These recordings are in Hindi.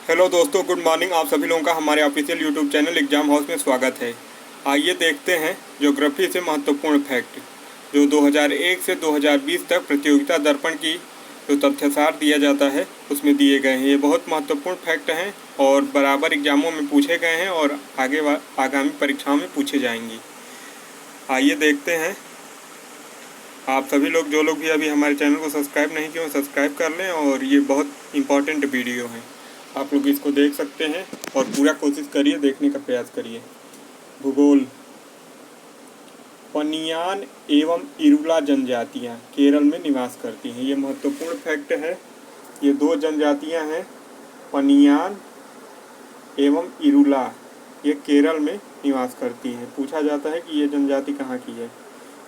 हेलो दोस्तों, गुड मॉर्निंग। आप सभी लोगों का हमारे official YouTube channel exam house में स्वागत है। आइए देखते हैं ज्योग्राफी से महत्वपूर्ण फैक्ट जो 2001 से 2020 तक प्रतियोगिता दर्पण की जो तथ्यसार दिया जाता है उसमें दिए गए हैं। ये बहुत महत्वपूर्ण फैक्ट हैं और बराबर एग्जामों में पूछे गए हैं और आगामी परीक्षाओं में पूछे जाएंगी। आइए देखते हैं। आप सभी लोग जो लोग भी अभी हमारे चैनल को सब्सक्राइब नहीं किए सब्सक्राइब कर लें और ये बहुत इम्पॉर्टेंट वीडियो है। आप लोग इसको देख सकते हैं और पूरा कोशिश करिए, देखने का प्रयास करिए। भूगोल। पनियान एवं इरुला जनजातियाँ केरल में निवास करती हैं। ये महत्वपूर्ण फैक्ट है। ये दो जनजातियाँ हैं, पनियान एवं इरुला। ये केरल में निवास करती हैं। पूछा जाता है कि ये जनजाति कहाँ की है।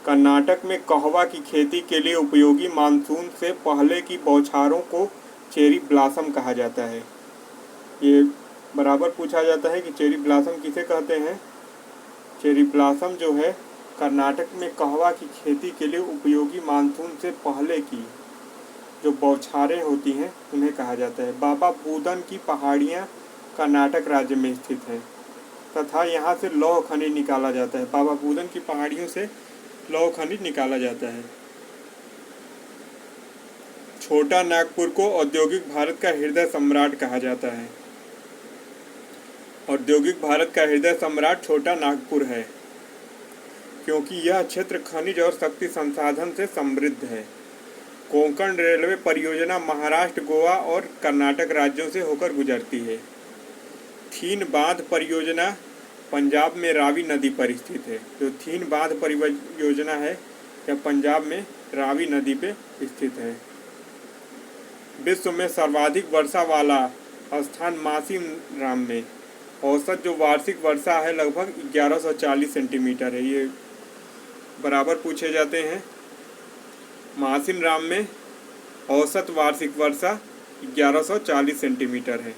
कर्नाटक में कहवा की खेती के लिए उपयोगी मानसून से पहले की बौछारों को चेरी ब्लॉसम कहा जाता है। ये बराबर पूछा जाता है कि चेरी ब्लॉसम किसे कहते हैं। चेरी ब्लॉसम जो है कर्नाटक में कहवा की खेती के लिए उपयोगी मानसून से पहले की जो बौछारें होती हैं उन्हें कहा जाता है। बाबा बूदन की पहाड़ियाँ कर्नाटक राज्य में स्थित है तथा यहाँ से लौह खनिज निकाला जाता है। बाबा बूदन की पहाड़ियों से लौह खनिज निकाला जाता है। छोटा नागपुर को औद्योगिक भारत का हृदय सम्राट कहा जाता है। औद्योगिक भारत का हृदय सम्राट छोटा नागपुर है क्योंकि यह क्षेत्र खनिज और शक्ति संसाधन से समृद्ध है। कोंकण रेलवे परियोजना महाराष्ट्र, गोवा और कर्नाटक राज्यों से होकर गुजरती है। थीन बांध परियोजना पंजाब में रावी नदी पर स्थित है। जो थीन बांध परियोजना है यह पंजाब में रावी नदी पे स्थित है। विश्व में सर्वाधिक वर्षा वाला स्थान मासिम राम में औसत जो वार्षिक वर्षा है लगभग 1140 सेंटीमीटर है। ये बराबर पूछे जाते हैं। मासिम राम में औसत वार्षिक वर्षा 1140 सेंटीमीटर है।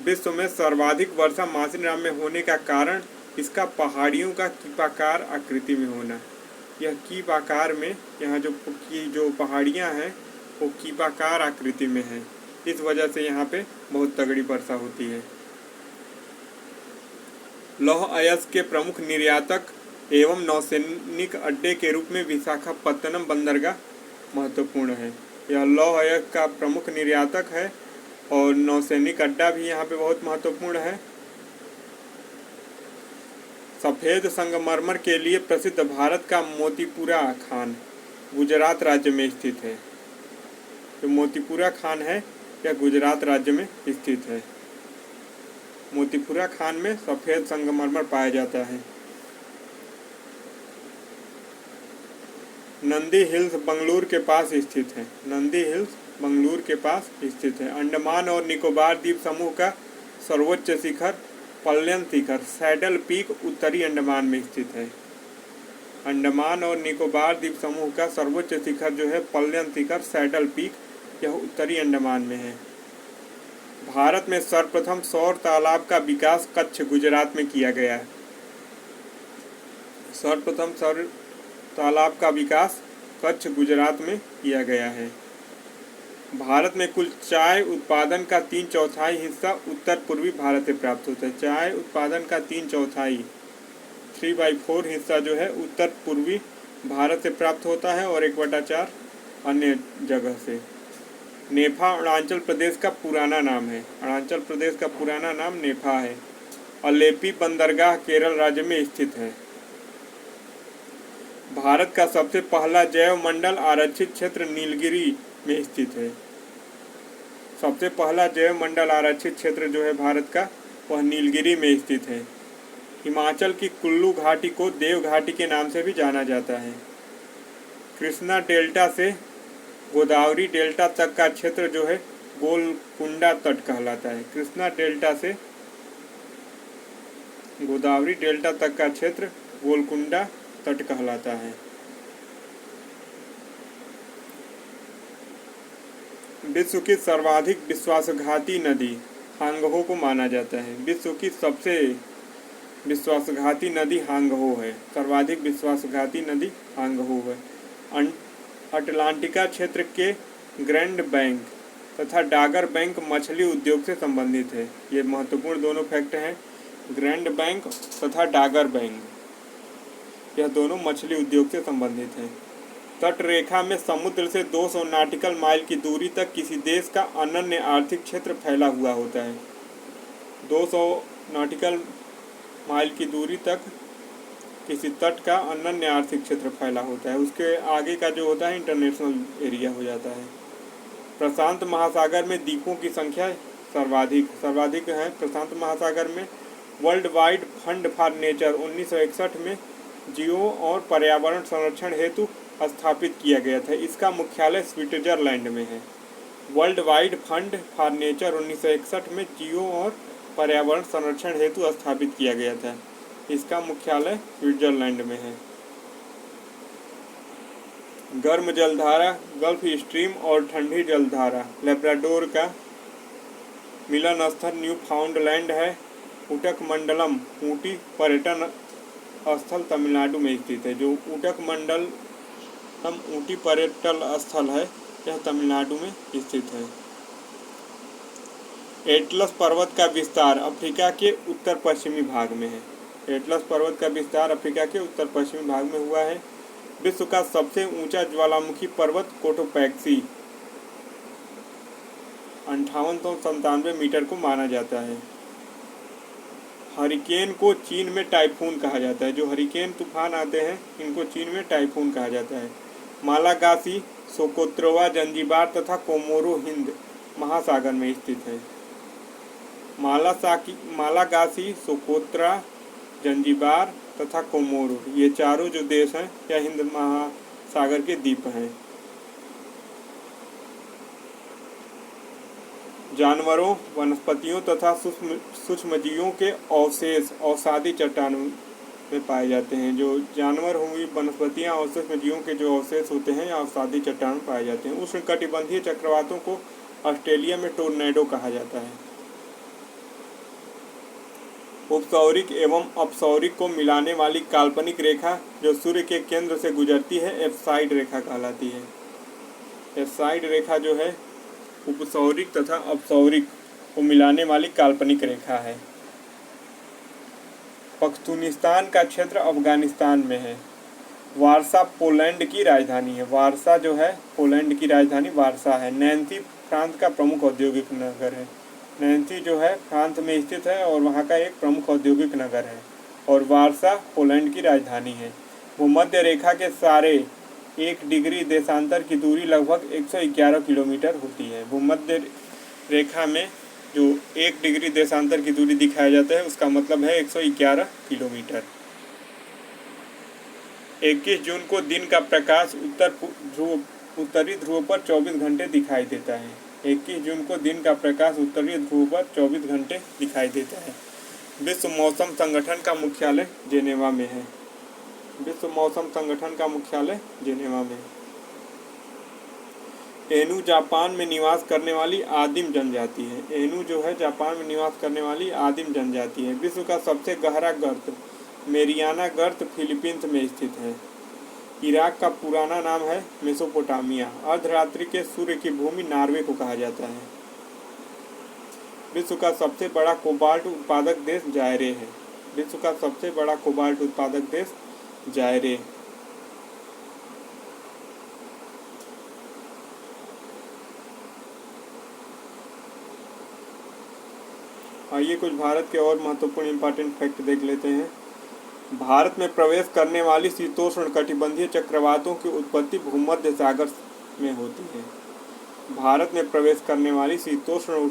विश्व में सर्वाधिक वर्षा मासिम राम में होने का कारण इसका पहाड़ियों का कीपाकार आकृति में होना। यह कीप आकार में यहाँ जो पहाड़ियाँ हैं वो कीपाकार आकृति में है, इस वजह से यहाँ पे बहुत तगड़ी वर्षा होती है। लौह अयस्क के प्रमुख निर्यातक एवं नौसैनिक अड्डे के रूप में विशाखापत्तनम बंदरगाह महत्वपूर्ण है। यह लौह अयस्क का प्रमुख निर्यातक है और नौसैनिक अड्डा भी यहाँ पे बहुत महत्वपूर्ण है। सफ़ेद संगमरमर के लिए प्रसिद्ध भारत का मोतीपुरा खान गुजरात राज्य में स्थित है। जो मोतीपुरा खान है यह गुजरात राज्य में स्थित है। मोतीपुरा खान में सफ़ेद संगमरमर पाया जाता है। नंदी हिल्स बंगलुरु के पास स्थित है। नंदी हिल्स बंगलुरु के पास स्थित है। अंडमान और निकोबार द्वीप समूह का सर्वोच्च शिखर पल्यन शिखर सैडल पीक उत्तरी अंडमान में स्थित है। अंडमान और निकोबार द्वीप समूह का सर्वोच्च शिखर जो है पल्यन शिखर सैडल पीक, यह उत्तरी अंडमान में है। भारत में सर्वप्रथम सौर तालाब का विकास कच्छ गुजरात में किया गया है। सर्वप्रथम सौर तालाब का विकास कच्छ गुजरात में किया गया है। भारत में कुल चाय उत्पादन का 3/4 हिस्सा उत्तर पूर्वी भारत से प्राप्त होता है। चाय उत्पादन का 3/4 3/4 हिस्सा जो है उत्तर पूर्वी भारत से प्राप्त होता है और 1/4 अन्य जगह से। नेफा अरुणाचल प्रदेश का पुराना नाम है। अरुणाचल प्रदेश का पुराना नाम नेफा है। अलेपी बंदरगाह केरल राज्य में स्थित है। भारत का सबसे पहला जैव मंडल आरक्षित क्षेत्र नीलगिरी में स्थित है। सबसे पहला जैव मंडल आरक्षित क्षेत्र जो है भारत का वह नीलगिरी में स्थित है। हिमाचल की कुल्लू घाटी को देव घाटी के नाम से भी जाना जाता है। कृष्णा डेल्टा से गोदावरी डेल्टा तक का क्षेत्र जो है गोलकुंडा तट कहलाता है। कृष्णा डेल्टा से गोदावरी डेल्टा तक का क्षेत्र गोलकुंडा तट कहलाता है। विश्व की सर्वाधिक विश्वासघाती नदी हांगहो को माना जाता है। विश्व की सबसे विश्वासघाती नदी हांगहो है। सर्वाधिक विश्वासघाती नदी हांगहो है। अटलांटिका क्षेत्र के ग्रैंड बैंक तथा डागर बैंक मछली उद्योग से संबंधित है। ये महत्वपूर्ण दोनों फैक्ट हैं। ग्रैंड बैंक तथा डागर बैंक, यह दोनों मछली उद्योग से संबंधित हैं। तट रेखा में समुद्र से 200 नॉटिकल माइल की दूरी तक किसी देश का अनन्य आर्थिक क्षेत्र फैला हुआ होता है। 200 नॉटिकल माइल की दूरी तक किसी तट का अनन्य आर्थिक क्षेत्र फैला होता है। उसके आगे का जो होता है इंटरनेशनल एरिया हो जाता है। प्रशांत महासागर में द्वीपों की संख्या सर्वाधिक है। प्रशांत महासागर में world wide fund for nature 1961 में जीव और पर्यावरण संरक्षण हेतु स्थापित किया गया था। इसका मुख्यालय स्विट्जरलैंड में है। World wide fund for nature 1961 में जीव और पर्यावरण संरक्षण हेतु स्थापित किया गया था। इसका मुख्यालय स्विट्जरलैंड में है। गर्म जलधारा गल्फ स्ट्रीम और ठंडी जलधारा लेब्राडोर का मिलन स्थल न्यू फाउंडलैंड है। उटकमंडलम ऊटी पर्यटन स्थल तमिलनाडु में स्थित है। जो उटकमंडलम ऊटी पर्यटन स्थल है यह तमिलनाडु में स्थित है। एटलस पर्वत का विस्तार अफ्रीका के उत्तर पश्चिमी भाग में है। एटलस पर्वत का विस्तार अफ्रीका के उत्तर पश्चिमी भाग में हुआ है। विश्व का सबसे ऊंचा ज्वालामुखी पर्वत कोटोपैक्सी 5897 मीटर को माना जाता है। हरिकेन को चीन में टाइफून कहा जाता है। जो हरिकेन तूफान आते हैं इनको चीन में टाइफून कहा जाता है। मालागासी सोकोत्रोवा जंजीबार तथा कोमोरो हिंद महासागर में स्थित है। मालागासी सोकोत्रा जंजीबार तथा कोमोरो ये चारों जो देश हैं यह हिंद महासागर के द्वीप हैं। जानवरों, वनस्पतियों तथा सूक्ष्मजीवों के अवशेष औषधि चट्टानों में पाए जाते हैं। जो जानवर हुई, वनस्पतियां और सूक्ष्मजीवों के जो अवशेष होते हैं या औषधि चट्टान पाए जाते हैं। उष्णकटिबंधीय चक्रवातों को ऑस्ट्रेलिया में टोर्नेडो कहा जाता है। उपसौरिक एवं अपसौरिक को मिलाने वाली काल्पनिक रेखा जो सूर्य के केंद्र से गुजरती है एफसाइड रेखा कहलाती है। एफसाइड रेखा जो है उपसौरिक तथा अपसौरिक को मिलाने वाली काल्पनिक रेखा है। पख्तूनिस्तान का क्षेत्र अफगानिस्तान में है। वारसा पोलैंड की राजधानी है। वारसा जो है पोलैंड की राजधानी वारसा है। नैन्सी फ्रांस का प्रमुख औद्योगिक नगर है। नैन्सी जो है फ्रांस में स्थित है और वहाँ का एक प्रमुख औद्योगिक नगर है। और वारसा पोलैंड की राजधानी है। भूमध्य रेखा के सारे 1 डिग्री देशांतर की दूरी लगभग 111 किलोमीटर होती है। भूमध्य रेखा में जो 1 डिग्री देशांतर की दूरी दिखाया जाता है उसका मतलब है 111 किलोमीटर। 21 जून को दिन का प्रकाश उत्तरी ध्रुव पर 24 घंटे दिखाई देता है। 21 जून को दिन का प्रकाश उत्तरी ध्रुव पर 24 घंटे दिखाई देता है। विश्व मौसम संगठन का मुख्यालय जेनेवा में है। विश्व मौसम संगठन का मुख्यालय जेनेवा में। एनु जापान में निवास करने वाली आदिम जनजाति है। एनु जो है जापान में निवास करने वाली आदिम जनजाति है। विश्व का सबसे गहरा गर्त मेरियाना गर्त फिलीपींस में स्थित है। इराक का पुराना नाम है मेसोपोटामिया। अर्धरात्रि के सूर्य की भूमि नॉर्वे को कहा जाता है। विश्व का सबसे बड़ा कोबाल्ट उत्पादक देश जायरे है। विश्व का सबसे बड़ा कोबाल्ट उत्पादक देश जायरे। आइए कुछ भारत के और महत्वपूर्ण इंपॉर्टेंट फैक्ट देख लेते हैं। भारत में प्रवेश करने वाली शीतोष्ण कटिबंधीय चक्रवातों की उत्पत्ति भूमध्य सागर में होती है। भारत में प्रवेश करने वाली शीतोष्ण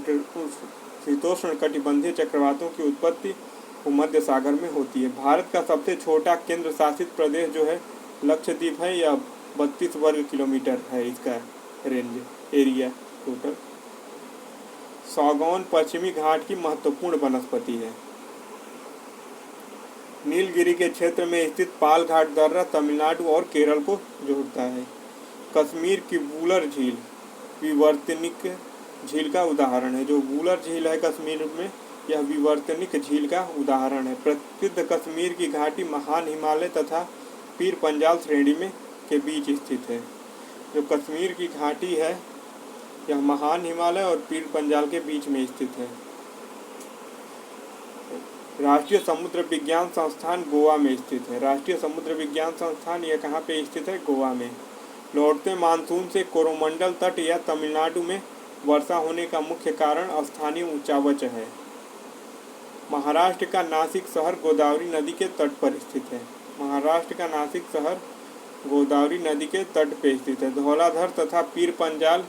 कटिबंधीय चक्रवातों की उत्पत्ति भूमध्य सागर में होती है। भारत का सबसे छोटा केंद्र शासित प्रदेश जो है लक्षद्वीप है। यह 32 वर्ग किलोमीटर है इसका रेंज एरिया टोटल। सागौन पश्चिमी घाट की महत्वपूर्ण वनस्पति है। नीलगिरी के क्षेत्र में स्थित पाल घाट दर्रा तमिलनाडु और केरल को जोड़ता है। कश्मीर की वूलर झील विवर्तनिक झील का उदाहरण है। जो वूलर झील है कश्मीर में यह विवर्तनिक झील का उदाहरण है। प्रसिद्ध कश्मीर की घाटी महान हिमालय तथा पीर पंजाल श्रेणी में के बीच स्थित है। जो कश्मीर की घाटी है यह महान हिमालय और पीर पंजाल के बीच में स्थित है। राष्ट्रीय समुद्र विज्ञान संस्थान गोवा में स्थित है। राष्ट्रीय समुद्र विज्ञान संस्थान यह कहाँ पे स्थित है? गोवा में। लौटते मानसून से कोरोमंडल तट या तमिलनाडु में वर्षा होने का मुख्य कारण स्थानीय ऊंचावच है। महाराष्ट्र का नासिक शहर गोदावरी नदी के तट पर स्थित है। महाराष्ट्र का नासिक शहर गोदावरी नदी के तट पर स्थित है। धौलाधर तथा पीर पंजाल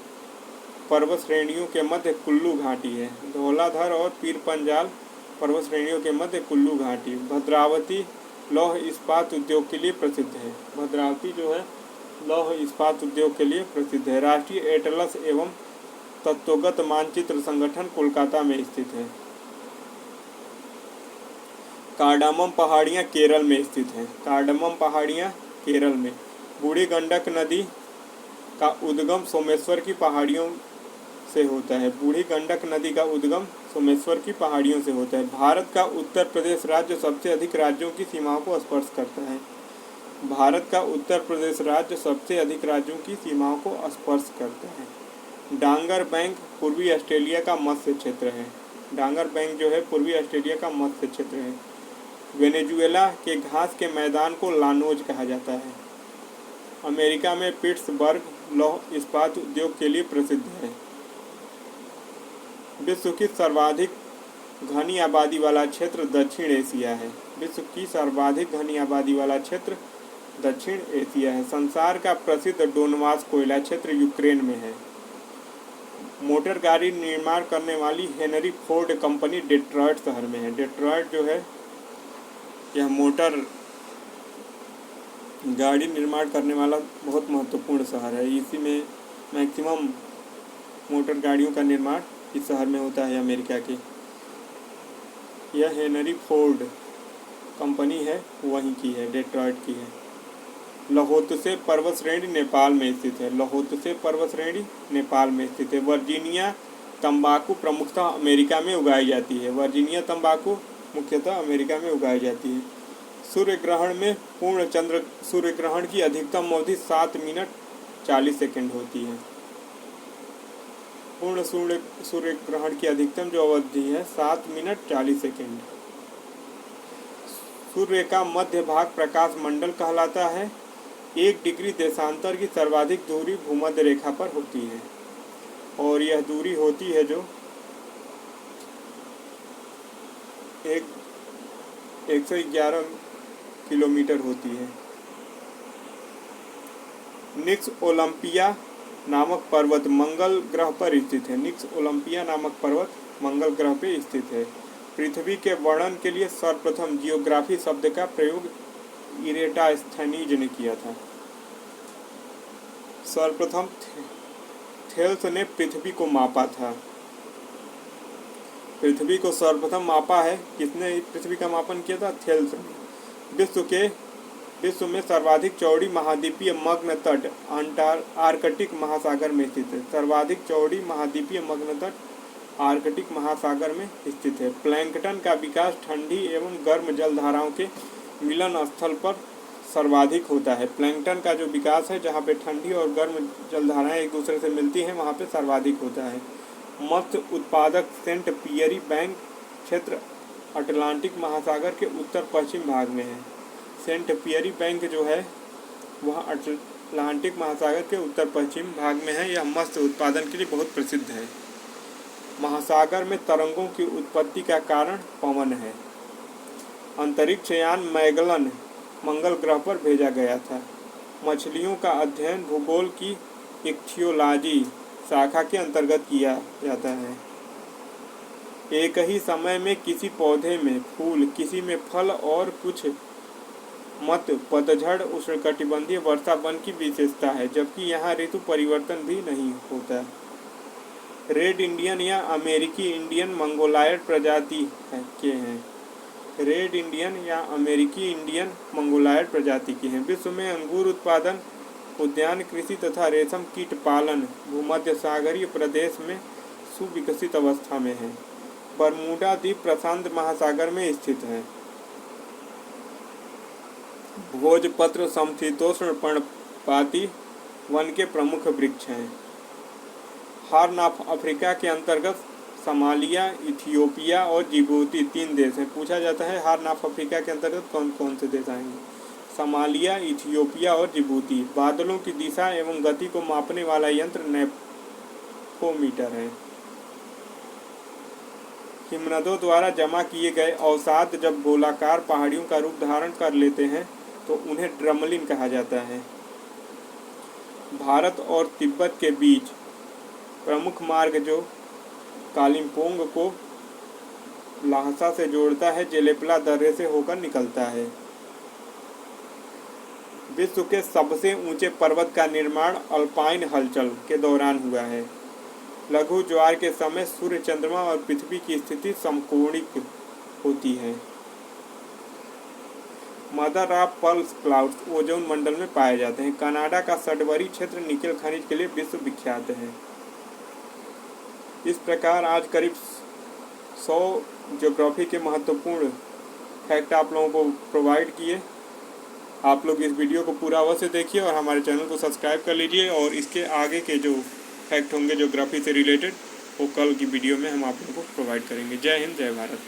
पर्वत श्रेणियों के मध्य कुल्लू घाटी है। धौलाधर और पीर पंजाल पर्वत श्रेणियों के मध्य कुल्लू घाटी। भद्रावती लौह इस्पात उद्योग के लिए प्रसिद्ध है। भद्रावती जो है लौह इस्पात उद्योग के लिए प्रसिद्ध है। राष्ट्रीय एटलस एवं तत्वगत मानचित्र संगठन कोलकाता में स्थित है। कार्डामम पहाड़ियाँ केरल में स्थित हैं। कार्डामम पहाड़ियाँ केरल में। बूढ़ी गंडक नदी का उद्गम सोमेश्वर की पहाड़ियों से होता है। बूढ़ी गंडक नदी का उद्गम सोमेश्वर की पहाड़ियों से होता है। भारत का उत्तर प्रदेश राज्य सबसे अधिक राज्यों की सीमाओं को स्पर्श करता है। भारत का उत्तर प्रदेश राज्य सबसे अधिक राज्यों की सीमाओं को स्पर्श करता है। डांगर बैंक पूर्वी ऑस्ट्रेलिया का मत्स्य क्षेत्र है। डांगर बैंक जो है पूर्वी ऑस्ट्रेलिया का मत्स्य क्षेत्र है। वेनेजुएला के घास के मैदान को लानोज कहा जाता है। अमेरिका में पिट्सबर्ग लौह इस्पात उद्योग के लिए प्रसिद्ध है। विश्व की सर्वाधिक घनी आबादी वाला क्षेत्र दक्षिण एशिया है। विश्व की सर्वाधिक घनी आबादी वाला क्षेत्र दक्षिण एशिया है। संसार का प्रसिद्ध डोनबास कोयला क्षेत्र यूक्रेन में है। मोटर गाड़ी निर्माण करने वाली हेनरी फोर्ड कंपनी डेट्रॉयट शहर में है। डेट्रॉयट जो है यह मोटर गाड़ी निर्माण करने वाला बहुत महत्वपूर्ण शहर है। इसी में मैक्सिमम मोटर गाड़ियों का निर्माण इस शहर में होता है अमेरिका के। यह हेनरी फोर्ड कंपनी है वहीं की है, डेट्रॉयट की है। लहोत्से पर्वत श्रेणी नेपाल में स्थित है। लहोत्से पर्वत श्रेणी नेपाल में स्थित है। वर्जीनिया तंबाकू प्रमुखतः अमेरिका में उगाई जाती है। वर्जीनिया तंबाकू मुख्यतः अमेरिका में उगाई जाती है। सूर्य ग्रहण में पूर्ण चंद्र सूर्य ग्रहण की अधिकतम अवधि 7 मिनट 40 सेकंड होती है। पूर्ण सूर्य ग्रहण की अधिकतम जो अवधि है 7 मिनट 40 सेकंड। सूर्य का मध्य भाग प्रकाश मंडल कहलाता है। 1 डिग्री देशांतर की सर्वाधिक दूरी भूमध्य रेखा पर होती है और यह दूरी होती है जो 111 किलोमीटर होती है। निक्स ओलंपिया नामक पर्वत मंगल ग्रह पर स्थित है। निक्स ओलंपिया नामक पर्वत मंगल ग्रह पर स्थित है। पृथ्वी के वर्णन के लिए सर्वप्रथम जियोग्राफी शब्द का प्रयोग इरेटास्थनीज ने किया था। सर्वप्रथम थेल्स ने पृथ्वी को मापा था। पृथ्वी को सर्वप्रथम मापा है। किसने पृथ्वी का मापन किया था? थेल्स ने। विश्व में सर्वाधिक चौड़ी महाद्वीपीय मग्न तट आर्कटिक महासागर में स्थित है। सर्वाधिक चौड़ी महाद्वीपीय मग्न तट आर्कटिक महासागर में स्थित है। प्लैंकटन का विकास ठंडी एवं गर्म जलधाराओं के मिलन स्थल पर सर्वाधिक होता है। प्लैंकटन का जो विकास है जहाँ पे ठंडी और गर्म जलधाराएं एक दूसरे से मिलती हैं वहाँ पे सर्वाधिक होता है। मत्स्य उत्पादक सेंट पियरी बैंक क्षेत्र अटलांटिक महासागर के उत्तर पश्चिम भाग में है। सेंट पियरी बैंक जो है वह अटलांटिक महासागर के उत्तर पश्चिम भाग में है। यह मत्स्य उत्पादन के लिए बहुत प्रसिद्ध है। महासागर में तरंगों की उत्पत्ति का कारण पवन है। अंतरिक्ष यान मैगलन मंगल ग्रह पर भेजा गया था। मछलियों का अध्ययन भूगोल की इक्थियोलॉजी शाखा के अंतर्गत किया जाता है। एक ही समय में किसी पौधे में फूल, किसी में फल और कुछ मत पतझड़ उष्णकटिबंधीय वर्षा वन की विशेषता है, जबकि यहाँ ऋतु परिवर्तन भी नहीं होता। रेड इंडियन या अमेरिकी इंडियन मंगोलायड प्रजाति के हैं। रेड इंडियन या अमेरिकी इंडियन मंगोलायड प्रजाति की हैं। विश्व में अंगूर उत्पादन, उद्यान कृषि तथा रेशम कीट पालन भूमध्य सागरीय प्रदेश में सुविकसित अवस्था में है। बरमूडा द्वीप प्रशांत महासागर में स्थित है। भोजपत्र समशीतोष्ण पर्णपाती वन के प्रमुख वृक्ष हैं। हॉर्न ऑफ अफ्रीका के अंतर्गत सोमालिया, इथियोपिया और जिबूती 3 देश हैं। पूछा जाता है हॉर्न ऑफ अफ्रीका के अंतर्गत कौन कौन से देश आएंगे। सोमालिया, इथियोपिया और जिबूती। बादलों की दिशा एवं गति को मापने वाला यंत्र नेपोमीटर है। हिमनदों द्वारा जमा किए गए अवसाद जब गोलाकार पहाड़ियों का रूप धारण कर लेते हैं तो उन्हें ड्रमलिन कहा जाता है। भारत और तिब्बत के बीच प्रमुख मार्ग जो कालिम्पोंग को ल्हासा से जोड़ता है, जेलेपला दर्रे से होकर निकलता है। विश्व के सबसे ऊंचे पर्वत का निर्माण अल्पाइन हलचल के दौरान हुआ है। लघु ज्वार के समय सूर्य, चंद्रमा और पृथ्वी की स्थिति समकोणिक होती है। Mother of pearl clouds ozone मंडल में पाए जाते हैं। कनाडा का सडबरी क्षेत्र निकेल खनिज के लिए विश्व विख्यात है। इस प्रकार आज करीब 100 ज्योग्राफी के महत्वपूर्ण फैक्ट आप लोगों को प्रोवाइड किए। आप लोग इस वीडियो को पूरा अवश्य देखिए और हमारे चैनल को सब्सक्राइब कर लीजिए, और इसके आगे के जो फैक्ट होंगे ज्योग्राफी से रिलेटेड वो कल की वीडियो में हम आप लोगों को प्रोवाइड करेंगे। जय हिंद, जय भारत।